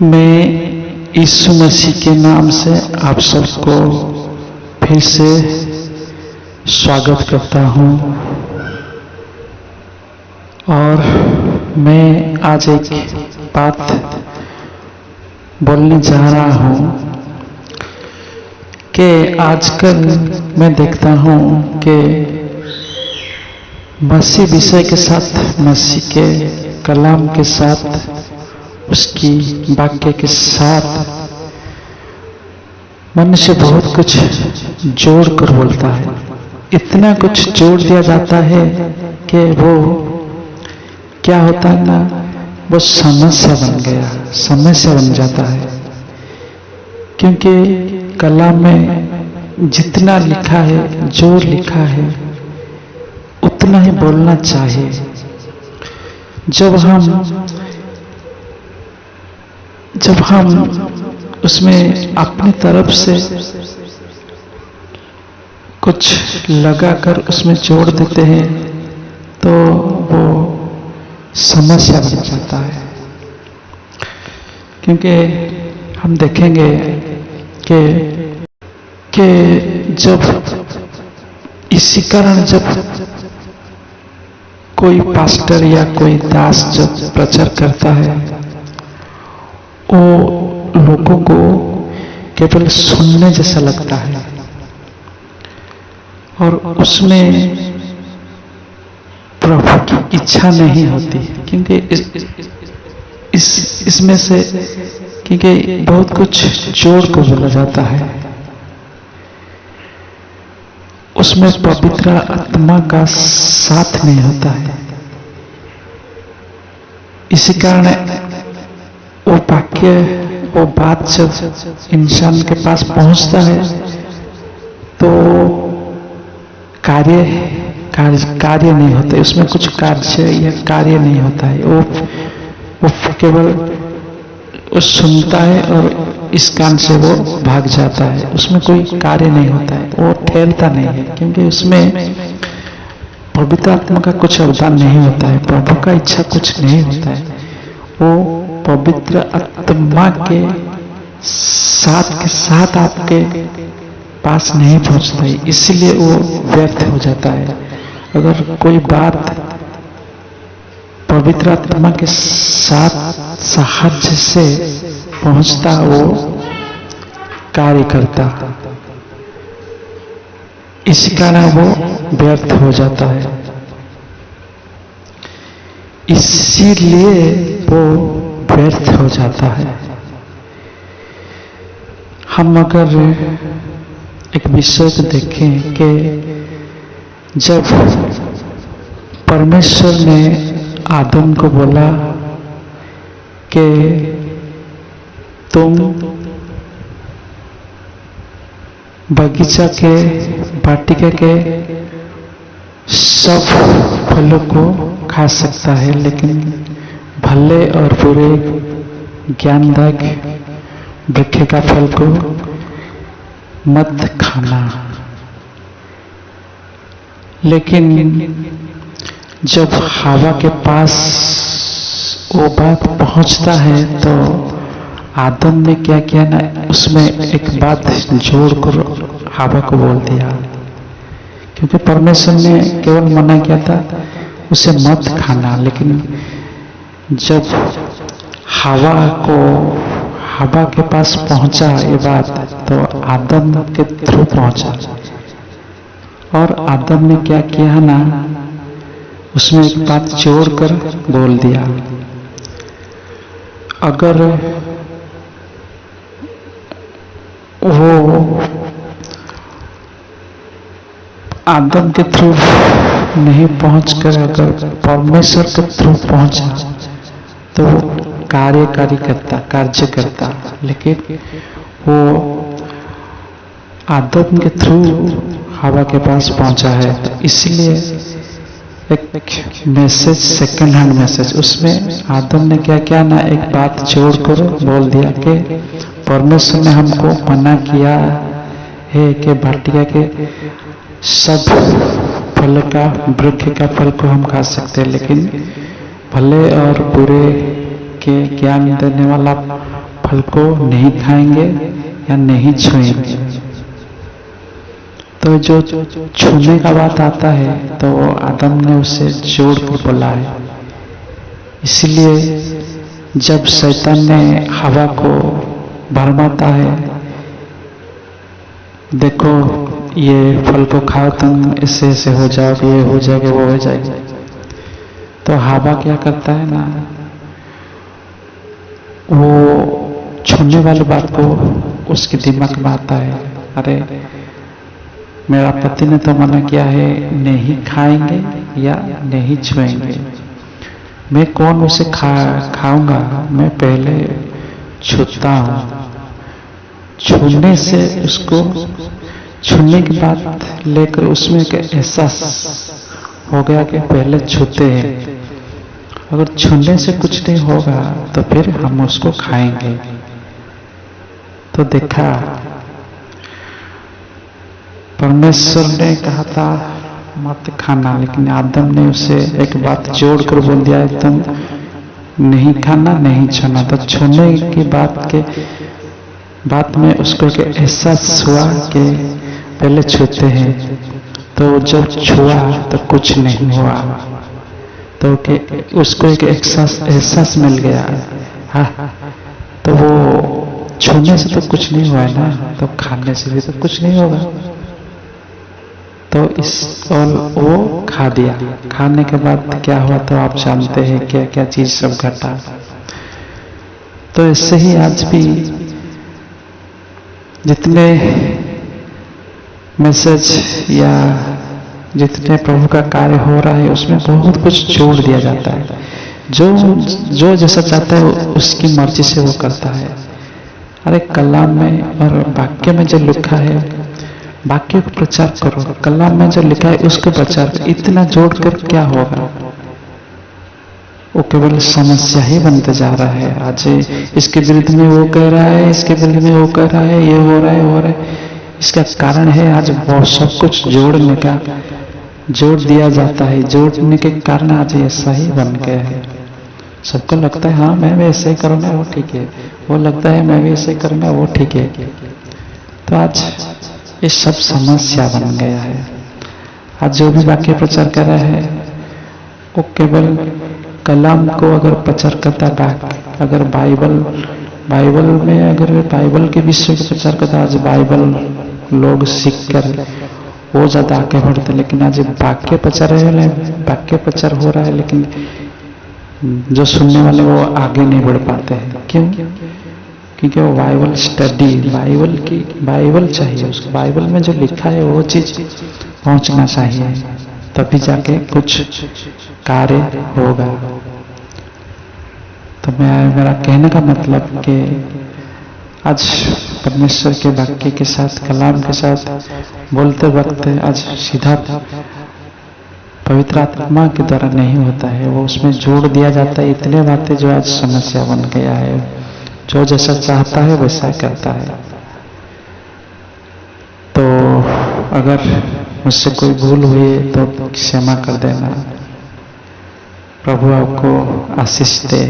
मैं यीशु मसीह के नाम से आप सबको फिर से स्वागत करता हूँ और मैं आज एक बात बोलने जा रहा हूँ कि आजकल मैं देखता हूँ कि मसीह विषय के साथ, मसीह के कलाम के साथ, उसकी वाक्य के साथ मनुष्य बहुत कुछ जोड़ कर बोलता है। इतना कुछ जोड़ दिया जाता है कि वो क्या होता है ना, वो समस्या बन गया, समस्या बन जाता है। क्योंकि कलाम में जितना लिखा है, जो लिखा है, उतना ही बोलना चाहिए। जब हम उसमें अपनी तरफ से कुछ लगाकर उसमें जोड़ देते हैं तो वो समस्या बन जाता है। क्योंकि हम देखेंगे कि जब इसी कारण जब कोई पास्टर या कोई दास जब प्रचार करता है, वो लोगों को केवल सुनने जैसा लगता है और उसमें प्रभु की इच्छा नहीं होती। क्योंकि इसमें से क्योंकि बहुत कुछ जोड़ को बोला जाता है, उसमें पवित्र आत्मा का साथ नहीं होता है। इसी कारण वो वाक्य, वो बात जब इंसान के पास पहुंचता है तो कार्य नहीं होता है, उसमें कुछ कार्य या कार्य नहीं होता है। वो केवल वो सुनता है और इस कान से वो भाग जाता है, उसमें कोई कार्य नहीं होता है, वो ठहरता नहीं है। क्योंकि उसमें पवित्र आत्मा का कुछ अवदान नहीं होता है, प्रभु का इच्छा कुछ नहीं होता है। वो पवित्र आत्मा के साथ आपके पास नहीं पहुंचता है, इसलिए वो व्यर्थ हो जाता है। अगर कोई बात पवित्र आत्मा के साथ साहाय्य से पहुंचता, वो कार्य करता, इसी कारण वो व्यर्थ हो जाता है। इसीलिए वो व्यर्थ हो जाता है। हम अगर एक विषय को देखें कि जब परमेश्वर ने आदम को बोला कि तुम बगीचा के, वाटिका के सब फलों को खा सकता है, लेकिन भले और बुरे ज्ञानदायक वृक्ष का फल को मत खाना। लेकिन जब हवा के पास वो बात पहुंचता है तो आदम ने क्या किया ना, उसमें एक बात जोड़कर हवा को बोल दिया। क्योंकि परमेश्वर ने केवल मना किया था उसे मत खाना, लेकिन जब हवा के पास पहुंचा ये बात, तो आदम के थ्रू पहुंचा। और आदम ने क्या किया ना, उसमें एक बात जोड़कर बोल दिया। अगर वो आदम के थ्रू नहीं पहुंचकर अगर परमेश्वर के थ्रू पहुंचा तो कार्य करता, लेकिन वो आदम के थ्रू हवा के पास पहुंचा है। तो इसलिए एक मैसेज, सेकंड हैंड मैसेज, उसमें आदम ने क्या किया ना, एक बात जोड़कर बोल दिया कि परमेश्वर ने हमको मना किया है कि वाटिका के सब फल का, वृक्ष का फल को हम खा सकते हैं, लेकिन भले और बुरे के ज्ञान देने वाला फल को नहीं खाएंगे या नहीं छुएंगे। तो जो छूने का बात आता है तो आदम ने उसे जोड़ कर बोला है। इसलिए जब शैतान ने हवा को भरमाता है, देखो ये फल को खाओ तुम, इससे ऐसे हो जाओगे, ये हो जाएगा, वो हो जाएगा, तो हवा क्या करता है ना, वो छूने वाली बात को उसके दिमाग में आता है, अरे मेरा पति ने तो मना किया है नहीं खाएंगे या नहीं छुएंगे, मैं कौन उसे खाऊंगा, मैं पहले छूता हूं। छूने से उसको, छूने की बात लेकर उसमें एक एहसास हो गया कि पहले छूते हैं, अगर छूने से कुछ नहीं होगा तो फिर हम उसको खाएंगे। तो देखा परमेश्वर ने कहा था मत खाना, लेकिन आदम ने उसे एक बात जोड़कर बोल दिया है तुम नहीं खाना नहीं छूना। तो छूने की बात में उसको एक एहसास हुआ कि पहले छूते हैं, तो जब छुआ तो कुछ नहीं हुआ, तो उसको एक एहसास मिल गया। हाँ, तो वो छूने से तो कुछ नहीं हुआ ना, तो खाने से भी तो कुछ नहीं होगा। तो और वो खा दिया। खाने के बाद क्या हुआ तो आप जानते हैं क्या क्या चीज सब घटा। तो इससे ही आज भी जितने मैसेज या जितने प्रभु का कार्य हो रहा है उसमें बहुत कुछ जोड़ दिया जाता है। जो जैसा चाहता है उसकी मर्जी से वो करता है। अरे कलाम में और वाक्य में जो लिखा है वाक्य को प्रचार करो, कलाम में जो लिखा है उसको प्रचार करो। इतना जोड़कर क्या होगा, वो केवल समस्या ही बनते जा रहा है। आज इसके विरुद्ध में वो कह रहा है, इसके विरुद्ध में वो कह रहा है, ये हो रहा है, हो रहा है। इसका कारण है आज बहुत सब कुछ जोड़ने का, जोड़ दिया जाता है। जोड़ने के कारण आज ऐसा ही बन गया है। सबको लगता है हाँ मैं भी ऐसे ही करूंगा वो ठीक है, वो लगता है मैं भी ऐसे करूंगा वो ठीक है। तो आज ये सब समस्या बन गया है। आज जो भी वाक्य प्रचार कर रहा है वो केवल कलाम को अगर प्रचार करता है, अगर बाइबल में अगर बाइबल के विषय को प्रचार करता है, आज बाइबल लोग सीख कर वो ज्यादा आगे बढ़ते। लेकिन आज वाक्य प्रचार है, वाक्य प्रचार हो रहा है, लेकिन जो सुनने वाले वो आगे नहीं बढ़ पाते हैं। क्यों? क्योंकि वो बाइबल स्टडी, बाइबल चाहिए उसको, बाइबल में जो लिखा है वो चीज पहुंचना चाहिए, तभी जाके कुछ कार्य होगा। तो मेरा कहने का मतलब कि आज परमेश्वर के वाक्य के साथ, कलाम के साथ बोलते वक्त आज सीधा पवित्र आत्मा के द्वारा नहीं होता है, वो उसमें जोड़ दिया जाता है इतने बातें जो आज समस्या बन गया है। जो जैसा चाहता है वैसा करता है। तो अगर मुझसे कोई भूल हुई तो क्षमा कर देना। प्रभु आपको आशीष दे।